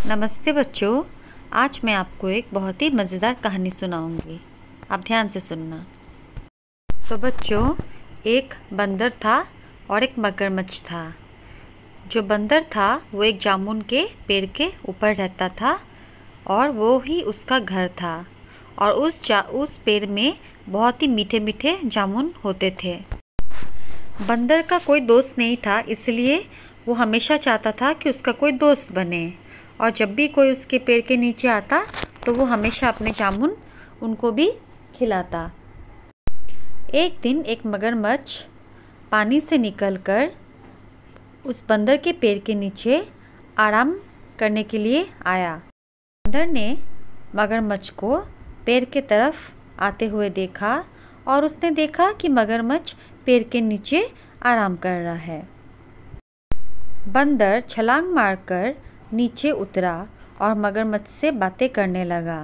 नमस्ते बच्चों। आज मैं आपको एक बहुत ही मज़ेदार कहानी सुनाऊंगी। आप ध्यान से सुनना। तो बच्चों, एक बंदर था और एक मगरमच्छ था। जो बंदर था वो एक जामुन के पेड़ के ऊपर रहता था और वो ही उसका घर था। और उस पेड़ में बहुत ही मीठे मीठे जामुन होते थे। बंदर का कोई दोस्त नहीं था, इसलिए वो हमेशा चाहता था कि उसका कोई दोस्त बने। और जब भी कोई उसके पेड़ के नीचे आता तो वो हमेशा अपने जामुन उनको भी खिलाता। एक दिन एक मगरमच्छ पानी से निकलकर उस बंदर के पेड़ के नीचे आराम करने के लिए आया। बंदर ने मगरमच्छ को पेड़ के तरफ आते हुए देखा और उसने देखा कि मगरमच्छ पेड़ के नीचे आराम कर रहा है। बंदर छलांग मारकर नीचे उतरा और मगरमच्छ से बातें करने लगा।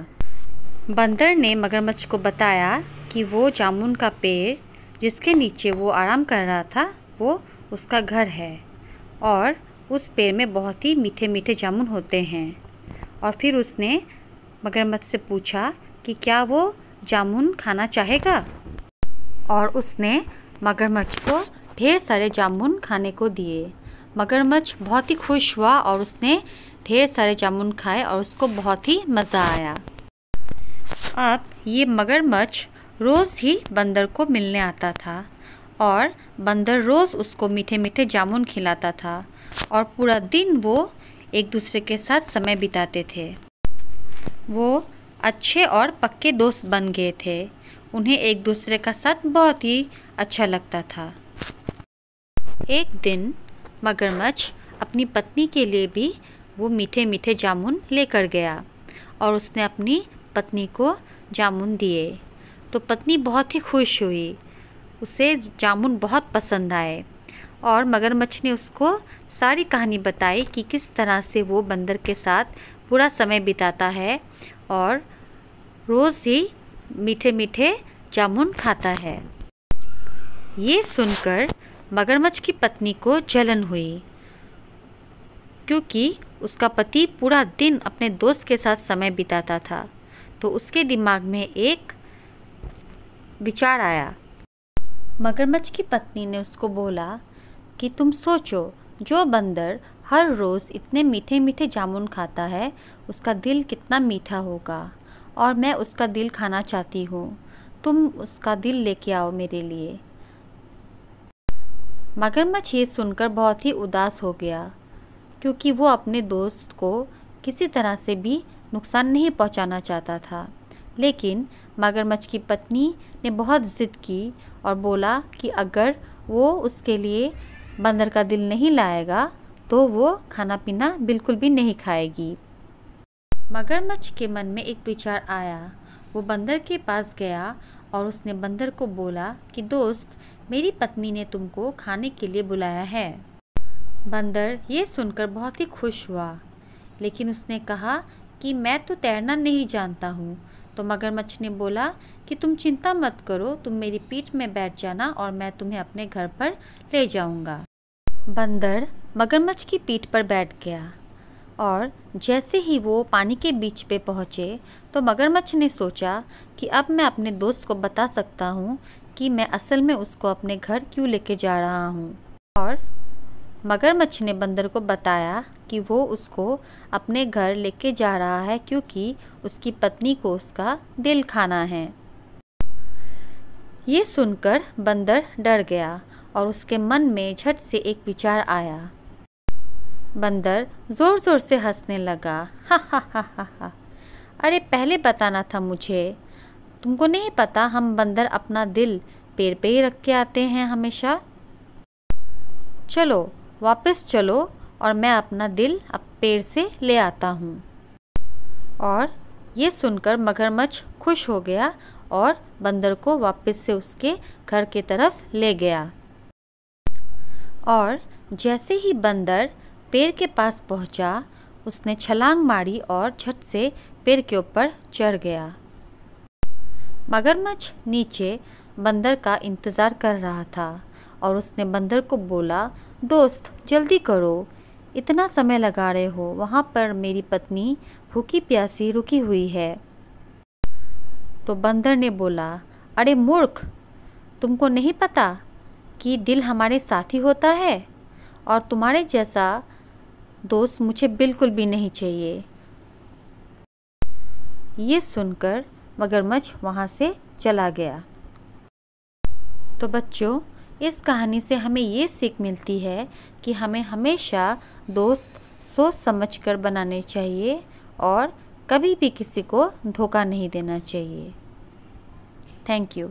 बंदर ने मगरमच्छ को बताया कि वो जामुन का पेड़ जिसके नीचे वो आराम कर रहा था वो उसका घर है और उस पेड़ में बहुत ही मीठे मीठे जामुन होते हैं। और फिर उसने मगरमच्छ से पूछा कि क्या वो जामुन खाना चाहेगा। और उसने मगरमच्छ को ढेर सारे जामुन खाने को दिए। मगरमच्छ बहुत ही खुश हुआ और उसने ढेर सारे जामुन खाए और उसको बहुत ही मज़ा आया। अब ये मगरमच्छ रोज़ ही बंदर को मिलने आता था और बंदर रोज़ उसको मीठे मीठे जामुन खिलाता था और पूरा दिन वो एक दूसरे के साथ समय बिताते थे। वो अच्छे और पक्के दोस्त बन गए थे। उन्हें एक दूसरे का साथ बहुत ही अच्छा लगता था। एक दिन मगरमच्छ अपनी पत्नी के लिए भी वो मीठे मीठे जामुन लेकर गया और उसने अपनी पत्नी को जामुन दिए। तो पत्नी बहुत ही खुश हुई, उसे जामुन बहुत पसंद आए और मगरमच्छ ने उसको सारी कहानी बताई कि किस तरह से वो बंदर के साथ पूरा समय बिताता है और रोज़ ही मीठे मीठे जामुन खाता है। ये सुनकर मगरमच्छ की पत्नी को जलन हुई, क्योंकि उसका पति पूरा दिन अपने दोस्त के साथ समय बिताता था। तो उसके दिमाग में एक विचार आया। मगरमच्छ की पत्नी ने उसको बोला कि तुम सोचो, जो बंदर हर रोज़ इतने मीठे मीठे जामुन खाता है उसका दिल कितना मीठा होगा और मैं उसका दिल खाना चाहती हूँ। तुम उसका दिल लेके आओ मेरे लिए। मगरमच्छ ये सुनकर बहुत ही उदास हो गया, क्योंकि वो अपने दोस्त को किसी तरह से भी नुकसान नहीं पहुंचाना चाहता था। लेकिन मगरमच्छ की पत्नी ने बहुत ज़िद की और बोला कि अगर वो उसके लिए बंदर का दिल नहीं लाएगा तो वो खाना पीना बिल्कुल भी नहीं खाएगी। मगरमच्छ के मन में एक विचार आया। वो बंदर के पास गया और उसने बंदर को बोला कि दोस्त, मेरी पत्नी ने तुमको खाने के लिए बुलाया है। बंदर ये सुनकर बहुत ही खुश हुआ, लेकिन उसने कहा कि मैं तो तैरना नहीं जानता हूँ। तो मगरमच्छ ने बोला कि तुम चिंता मत करो, तुम मेरी पीठ में बैठ जाना और मैं तुम्हें अपने घर पर ले जाऊँगा। बंदर मगरमच्छ की पीठ पर बैठ गया और जैसे ही वो पानी के बीच पे पहुँचे तो मगरमच्छ ने सोचा कि अब मैं अपने दोस्त को बता सकता हूँ कि मैं असल में उसको अपने घर क्यों लेके जा रहा हूँ। और मगरमच्छ ने बंदर को बताया कि वो उसको अपने घर लेके जा रहा है क्योंकि उसकी पत्नी को उसका दिल खाना है। ये सुनकर बंदर डर गया और उसके मन में झट से एक विचार आया। बंदर ज़ोर ज़ोर से हंसने लगा। हा हा हा हा हा, अरे पहले बताना था मुझे। तुमको नहीं पता हम बंदर अपना दिल पेड़ पे ही रख के आते हैं हमेशा। चलो वापस चलो और मैं अपना दिल अब पेड़ से ले आता हूँ। और ये सुनकर मगरमच्छ खुश हो गया और बंदर को वापस से उसके घर की तरफ ले गया। और जैसे ही बंदर पेड़ के पास पहुँचा उसने छलांग मारी और झट से पेड़ के ऊपर चढ़ गया। मगरमच्छ नीचे बंदर का इंतज़ार कर रहा था और उसने बंदर को बोला, दोस्त जल्दी करो, इतना समय लगा रहे हो? वहाँ पर मेरी पत्नी भूखी प्यासी रुकी हुई है। तो बंदर ने बोला, अरे मूर्ख, तुमको नहीं पता कि दिल हमारे साथी होता है और तुम्हारे जैसा दोस्त मुझे बिल्कुल भी नहीं चाहिए। ये सुनकर मगरमच्छ वहाँ से चला गया। तो बच्चों, इस कहानी से हमें ये सीख मिलती है कि हमें हमेशा दोस्त सोच समझकर बनाने चाहिए और कभी भी किसी को धोखा नहीं देना चाहिए। Thank you.